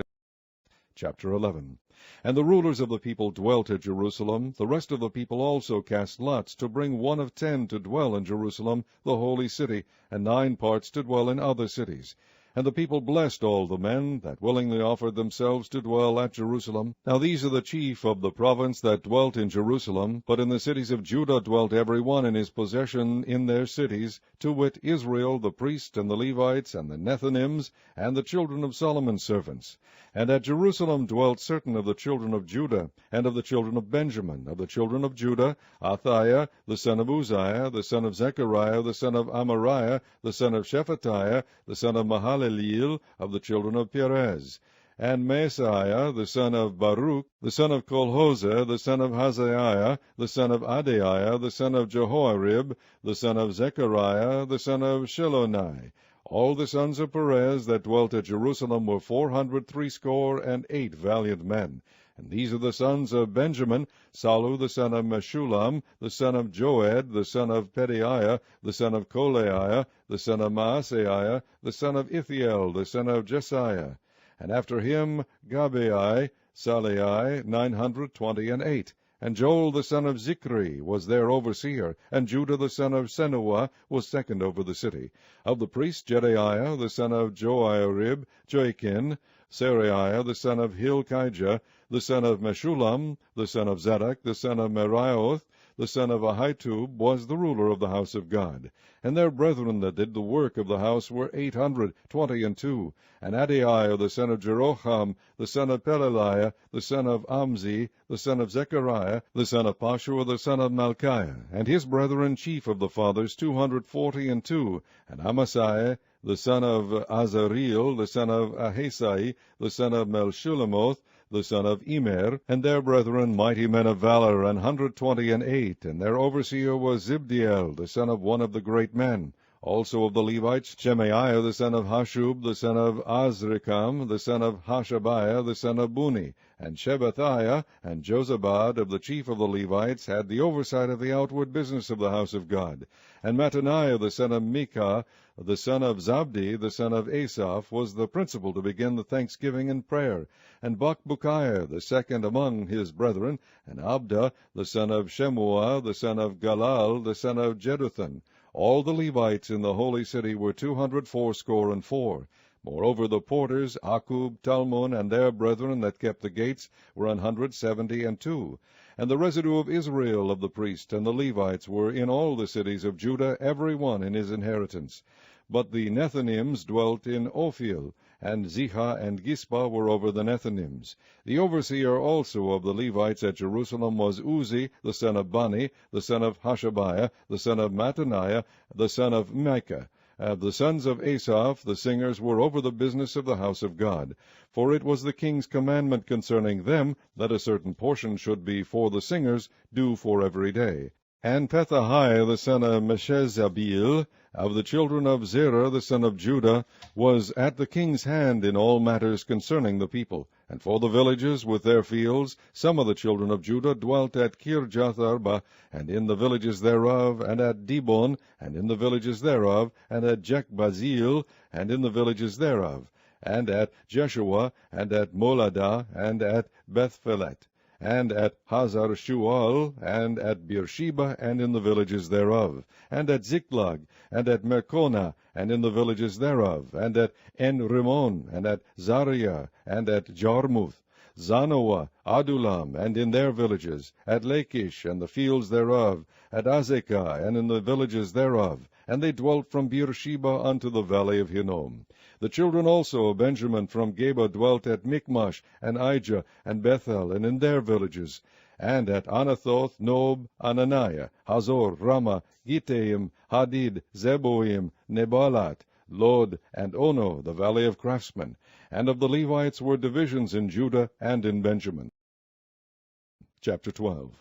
S1: Chapter 11. And the rulers of the people dwelt at Jerusalem. The rest of the people also cast lots, to bring 1 of 10 to dwell in Jerusalem, the holy city, and 9 parts to dwell in other cities. And the people blessed all the men that willingly offered themselves to dwell at Jerusalem. Now these are the chief of the province that dwelt in Jerusalem, but in the cities of Judah dwelt every one in his possession in their cities, to wit, Israel, the priest, and the Levites, and the Nethinims, and the children of Solomon's servants. And at Jerusalem dwelt certain of the children of Judah, and of the children of Benjamin. Of the children of Judah, Athaiah, the son of Uzziah, the son of Zechariah, the son of Amariah, the son of Shephatiah, the son of Mahalaleel, of the children of Perez. And Maaseiah, the son of Baruch, the son of Kolhoseh, the son of Hazaiah, the son of Adaiah, the son of Jehoiarib, the son of Zechariah, the son of Shilonai. All the sons of Perez that dwelt at Jerusalem were 468 valiant men. And these are the sons of Benjamin: Salu the son of Meshullam, the son of Joed, the son of Pedaiah, the son of Kolaiah, the son of Maaseiah, the son of Ithiel, the son of Jesiah. And after him Gabai, Salai, 928. And Joel the son of Zichri was their overseer, and Judah the son of Senuah was second over the city. Of the priests, Jedaiah the son of Joiarib, Joachim, Seraiah the son of Hilkiah, the son of Meshullam, the son of Zadok, the son of Merioth, the son of Ahitub, was the ruler of the house of God. And their brethren that did the work of the house were 822. And Adaiah the son of Jeroham, the son of Pelaliah, the son of Amzi, the son of Zechariah, the son of Pashua, the son of Malchiah, and his brethren chief of the fathers 242. And Amasai, the son of Azareel, the son of Ahasai, the son of Melshulemoth, the son of Immer, and their brethren mighty men of valor, 128, and their overseer was Zibdiel, the son of one of the great men. Also of the Levites, Shemaiah the son of Hashub, the son of Azrikam, the son of Hashabiah, the son of Buni, and Shebathiah, and Jozabad of the chief of the Levites had the oversight of the outward business of the house of God. And Mattaniah the son of Micah, the son of Zabdi, the son of Asaph, was the principal to begin the thanksgiving and prayer. And Bakbukiah, the second among his brethren, and Abda, the son of Shemuah, the son of Galal, the son of Jeduthun. All the Levites in the holy city were 284. Moreover, the porters, Akub, Talmon, and their brethren that kept the gates, were 172. And the residue of Israel of the priests and the Levites were in all the cities of Judah, every one in his inheritance. But the Nethinims dwelt in Ophel, and Ziha and Gispa were over the Nethinims. The overseer also of the Levites at Jerusalem was Uzi, the son of Bani, the son of Hashabiah, the son of Mattaniah, the son of Micah. The sons of Asaph, the singers, were over the business of the house of God. For it was the king's commandment concerning them, that a certain portion should be for the singers, due for every day. And Pethahiah the son of Meshezabil, of the children of Zerah the son of Judah, was at the king's hand in all matters concerning the people. And for the villages with their fields, some of the children of Judah dwelt at Kirjath-arba, and in the villages thereof, and at Dibon, and in the villages thereof, and at Jekbazeel, and in the villages thereof, and at Jeshua, and at Moladah, and at Bethphelet, and at Hazar-Shual, and at Beersheba, and in the villages thereof, and at Ziklag, and at Merconah, and in the villages thereof, and at En-Rimmon, and at Zariah, and at Jarmuth, Zanoah, Adulam, and in their villages, at Lachish, and the fields thereof, at Azekah, and in the villages thereof, and they dwelt from Beersheba unto the valley of Hinnom. The children also of Benjamin from Geba dwelt at Michmash, and Ijah, and Bethel, and in their villages, and at Anathoth, Nob, Ananiah, Hazor, Ramah, Gittaim, Hadid, Zeboim, Nebalat, Lod, and Ono, the valley of craftsmen. And of the Levites were divisions in Judah and in Benjamin. Chapter 12.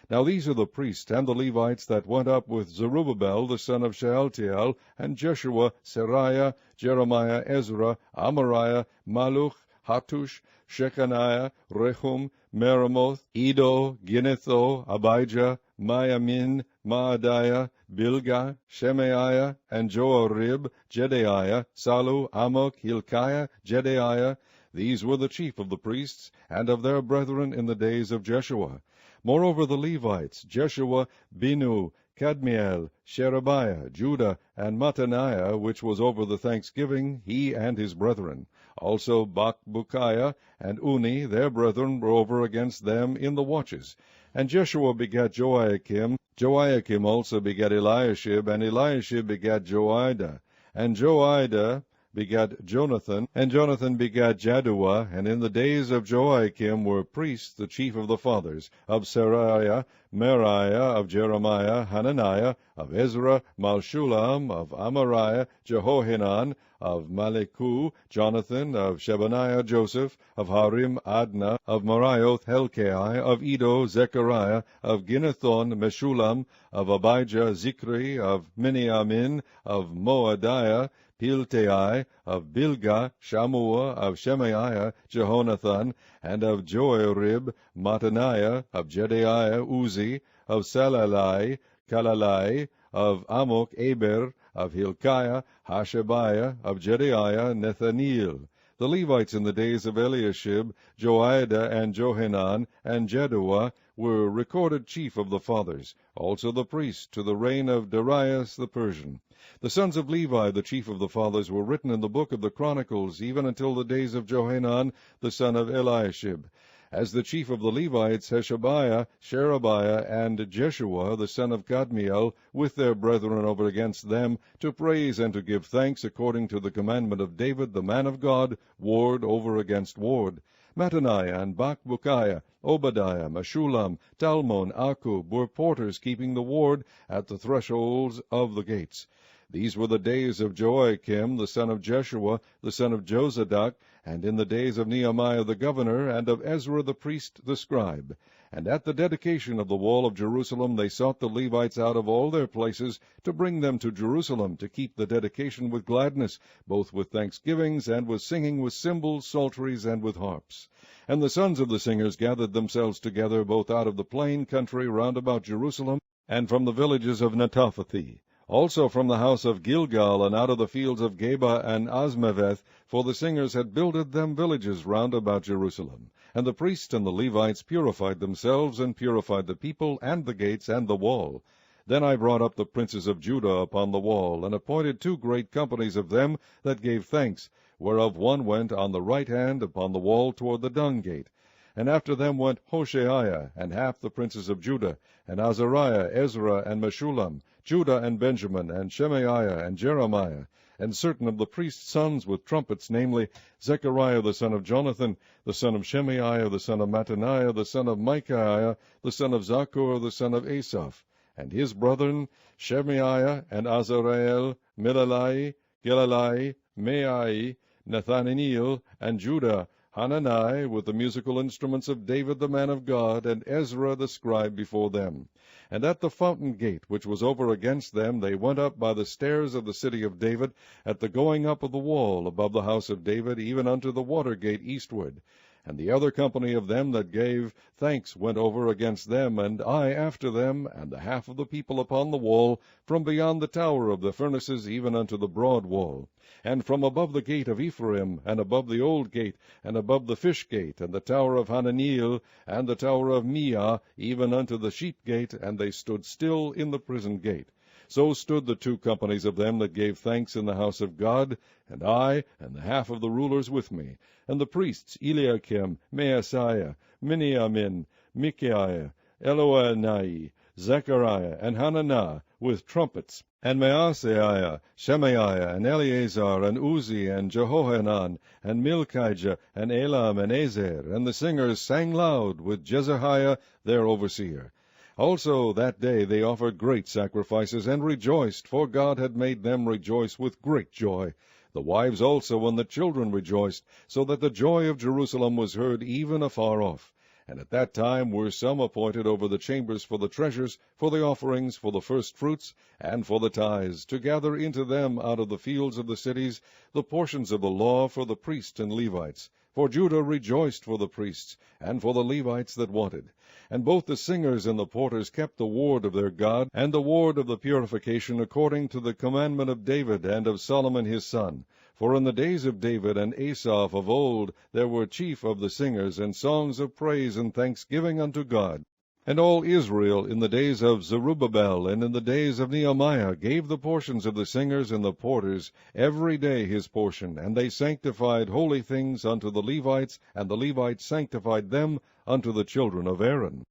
S1: Now these are the priests and the Levites that went up with Zerubbabel the son of Shealtiel, and Jeshua, Seraiah, Jeremiah, Ezra, Amariah, Maluch, Hattush, Shechaniah, Rehum, Meremoth, Edo, Ginnetho, Abijah, Mayamin, Maadiah, Bilgah, Shemaiah, and Joarib, Jedaiah, Salu, Amok, Hilkiah, Jedaiah. These were the chief of the priests, and of their brethren in the days of Jeshua. Moreover the Levites, Jeshua, Binu, Kadmiel, Sherebiah, Judah, and Mattaniah, which was over the thanksgiving, he and his brethren. Also Bakbukiah and Uni, their brethren, were over against them in the watches. And Jeshua begat Joiakim. Joiakim also begat Eliashib, and Eliashib begat Joiada. And Joiada begat Jonathan, and Jonathan begat Jaddua. And in the days of Joiakim were priests, the chief of the fathers, of Seraiah, Meriah, of Jeremiah, Hananiah, of Ezra, Malshulam, of Amariah, Jehohanan, of Malichu, Jonathan, of Shebaniah, Joseph, of Harim, Adna, of Marioth, Helkai, of Edo, Zechariah, of Ginnethon, Meshulam, of Abijah, Zikri, of Miniamin, of Moadiah, Piltai, of Bilgah, Shammua, of Shemaiah, Jehonathan, and of Joarib, Mattaniah, of Jedaiah, Uzi, of Salalai, Kalalai, of Amok, Eber, of Hilkiah, Hashabiah, of Jedaiah, Nethaneel. The Levites in the days of Eliashib, Joiada, and Johanan, and Jaddua, were recorded chief of the fathers, also the priests, to the reign of Darius the Persian. The sons of Levi, the chief of the fathers, were written in the book of the Chronicles, even until the days of Johanan, the son of Eliashib. As the chief of the Levites, Hashabiah, Sherebiah, and Jeshua, the son of Kadmiel, with their brethren over against them, to praise and to give thanks according to the commandment of David, the man of God, ward over against ward. Mattaniah and Bakbukiah, Obadiah, Meshulam, Talmon, Akub were porters keeping the ward at the thresholds of the gates. These were the days of Joiakim, the son of Jeshua, the son of Jozadak, and in the days of Nehemiah the governor, and of Ezra the priest the scribe. And at the dedication of the wall of Jerusalem they sought the Levites out of all their places, to bring them to Jerusalem, to keep the dedication with gladness, both with thanksgivings, and with singing with cymbals, psalteries, and with harps. And the sons of the singers gathered themselves together, both out of the plain country round about Jerusalem, and from the villages of Netophathi. Also from the house of Gilgal, and out of the fields of Geba and Asmaveth, for the singers had builded them villages round about Jerusalem. And the priests and the Levites purified themselves, and purified the people, and the gates, and the wall. Then I brought up the princes of Judah upon the wall, and appointed 2 great companies of them that gave thanks, whereof one went on the right hand upon the wall toward the dung gate. And after them went Hoshaiah, and half the princes of Judah, and Azariah, Ezra, and Meshulam, Judah and Benjamin, and Shemaiah, and Jeremiah, and certain of the priests' sons with trumpets, namely, Zechariah the son of Jonathan, the son of Shemaiah, the son of Mattaniah, the son of Micaiah, the son of Zaccur, the son of Asaph, and his brethren, Shemaiah, and Azareel, Milalai, Gilalai, Maai, Nethaneel, and Judah, Hanani, with the musical instruments of David the man of God, and Ezra the scribe before them. And at the fountain gate, which was over against them, they went up by the stairs of the city of David, at the going up of the wall above the house of David, even unto the water gate eastward. And the other company of them that gave thanks went over against them, and I after them, and the half of the people upon the wall, from beyond the tower of the furnaces even unto the broad wall, and from above the gate of Ephraim, and above the old gate, and above the fish gate, and the tower of Hananiel, and the tower of Meah, even unto the sheep gate, and they stood still in the prison gate. So stood the two companies of them that gave thanks in the house of God, and I, and the half of the rulers with me, and the priests Eliakim, Maaseiah, Miniamin, Micaiah, Eloenai, Zechariah, and Hananiah, with trumpets, and Maaseiah, Shemaiah, and Eleazar, and Uzi, and Jehohanan, and Milchijah, and Elam, and Ezer, and the singers sang loud with Jezahiah their overseer. Also that day they offered great sacrifices, and rejoiced, for God had made them rejoice with great joy. The wives also and the children rejoiced, so that the joy of Jerusalem was heard even afar off. And at that time were some appointed over the chambers for the treasures, for the offerings, for the firstfruits, and for the tithes, to gather into them out of the fields of the cities the portions of the law for the priests and Levites. For Judah rejoiced for the priests, and for the Levites that wanted. And both the singers and the porters kept the ward of their God, and the ward of the purification, according to the commandment of David and of Solomon his son. For in the days of David and Asaph of old there were chief of the singers, and songs of praise and thanksgiving unto God. And all Israel in the days of Zerubbabel and in the days of Nehemiah gave the portions of the singers and the porters every day his portion, and they sanctified holy things unto the Levites, and the Levites sanctified them unto the children of Aaron.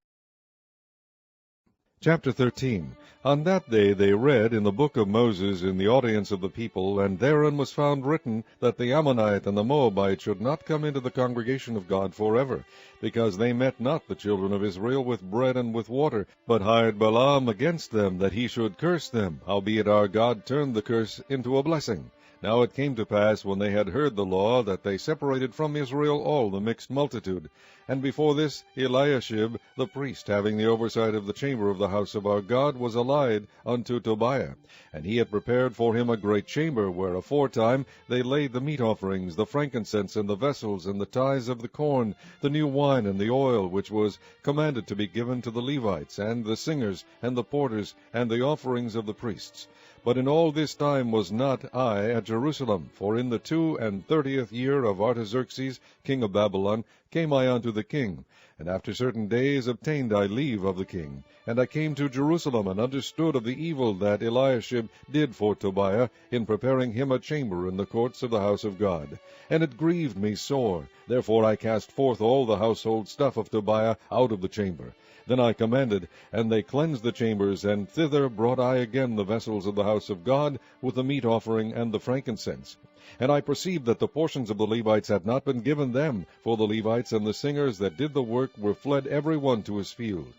S1: Chapter 13. On that day they read in the book of Moses in the audience of the people, and therein was found written that the Ammonite and the Moabite should not come into the congregation of God forever, because they met not the children of Israel with bread and with water, but hired Balaam against them, that he should curse them, howbeit our God turned the curse into a blessing. Now it came to pass, when they had heard the law, that they separated from Israel all the mixed multitude. And before this Eliashib the priest, having the oversight of the chamber of the house of our God, was allied unto Tobiah. And he had prepared for him a great chamber, where aforetime they laid the meat offerings, the frankincense, and the vessels, and the tithes of the corn, the new wine, and the oil, which was commanded to be given to the Levites, and the singers, and the porters, and the offerings of the priests. But in all this time was not I at Jerusalem, for in the 32 year of Artaxerxes king of Babylon came I unto the king, and after certain days obtained I leave of the king. And I came to Jerusalem, and understood of the evil that Eliashib did for Tobiah, in preparing him a chamber in the courts of the house of God. And it grieved me sore. Therefore I cast forth all the household stuff of Tobiah out of the chamber. Then I commanded, and they cleansed the chambers, and thither brought I again the vessels of the house of God, with the meat offering and the frankincense. And I perceived that the portions of the Levites had not been given them, for the Levites and the singers that did the work were fled every one to his field.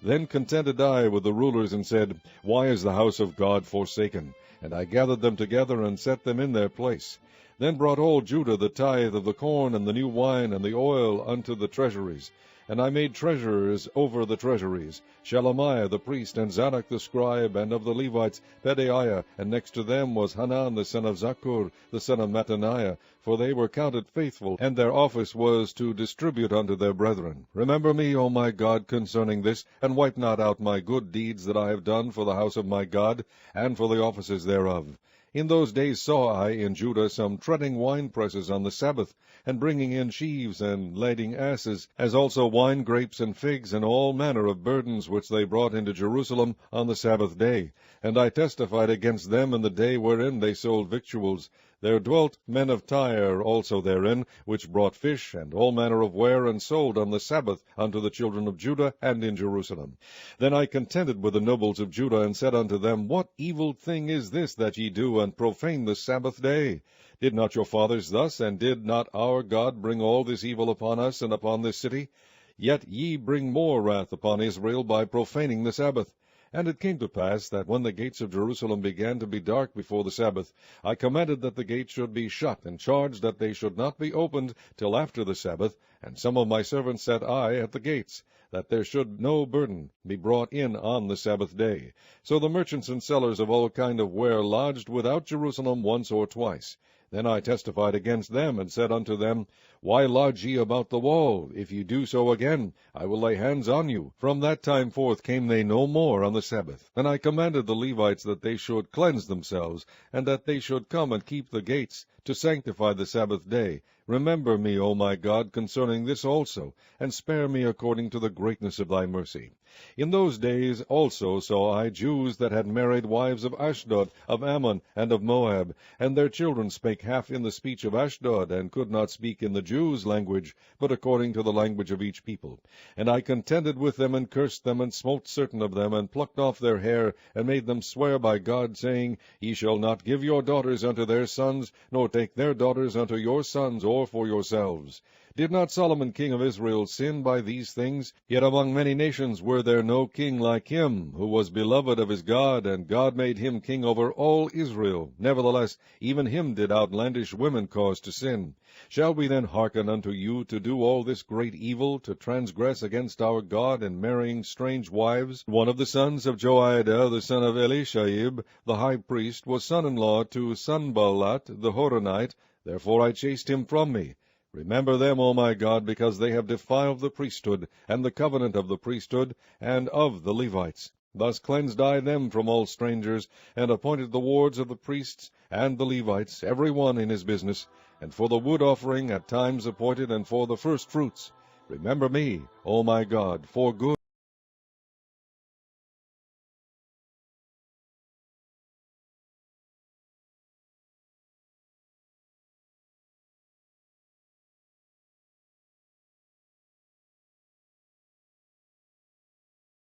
S1: Then contended I with the rulers, and said, Why is the house of God forsaken? And I gathered them together, and set them in their place. Then brought all Judah the tithe of the corn, and the new wine, and the oil unto the treasuries. And I made treasurers over the treasuries, Shelemiah the priest, and Zadok the scribe, and of the Levites Pedaiah, and next to them was Hanan the son of Zakkur, the son of Mattaniah, for they were counted faithful, and their office was to distribute unto their brethren. Remember me, O my God, concerning this, and wipe not out my good deeds that I have done for the house of my God, and for the offices thereof. In those days saw I in Judah some treading winepresses on the Sabbath, and bringing in sheaves, and lading asses, as also wine grapes and figs, and all manner of burdens which they brought into Jerusalem on the Sabbath day. And I testified against them in the day wherein they sold victuals. There dwelt men of Tyre also therein, which brought fish, and all manner of ware, and sold on the Sabbath unto the children of Judah, and in Jerusalem. Then I contended with the nobles of Judah, and said unto them, What evil thing is this that ye do, and profane the Sabbath day? Did not your fathers thus, and did not our God bring all this evil upon us, and upon this city? Yet ye bring more wrath upon Israel by profaning the Sabbath. And it came to pass that when the gates of Jerusalem began to be dark before the Sabbath, I commanded that the gates should be shut, and charged that they should not be opened till after the Sabbath, and some of my servants set at the gates, that there should no burden be brought in on the Sabbath day. So the merchants and sellers of all kind of ware lodged without Jerusalem once or twice. Then I testified against them, and said unto them, Why lodge ye about the wall? If ye do so again, I will lay hands on you. From that time forth came they no more on the Sabbath. And I commanded the Levites that they should cleanse themselves, and that they should come and keep the gates, to sanctify the Sabbath day. Remember me, O my God, concerning this also, and spare me according to the greatness of thy mercy. In those days also saw I Jews that had married wives of Ashdod, of Ammon, and of Moab, and their children spake half in the speech of Ashdod, and could not speak in the Jews' language, but according to the language of each people. And I contended with them, and cursed them, and smote certain of them, and plucked off their hair, and made them swear by God, saying, Ye shall not give your daughters unto their sons, nor take their daughters unto your sons, or for yourselves. Did not Solomon king of Israel sin by these things? Yet among many nations were there no king like him, who was beloved of his God, and God made him king over all Israel. Nevertheless, even him did outlandish women cause to sin. Shall we then hearken unto you to do all this great evil, to transgress against our God in marrying strange wives? One of the sons of Joiada, the son of Elishaib, the high priest, was son-in-law to Sanballat the Horonite. Therefore I chased him from me. Remember them, O my God, because they have defiled the priesthood, and the covenant of the priesthood, and of the Levites. Thus cleansed I them from all strangers, and appointed the wards of the priests and the Levites, every one in his business, and for the wood offering at times appointed, and for the first fruits. Remember me, O my God, for good.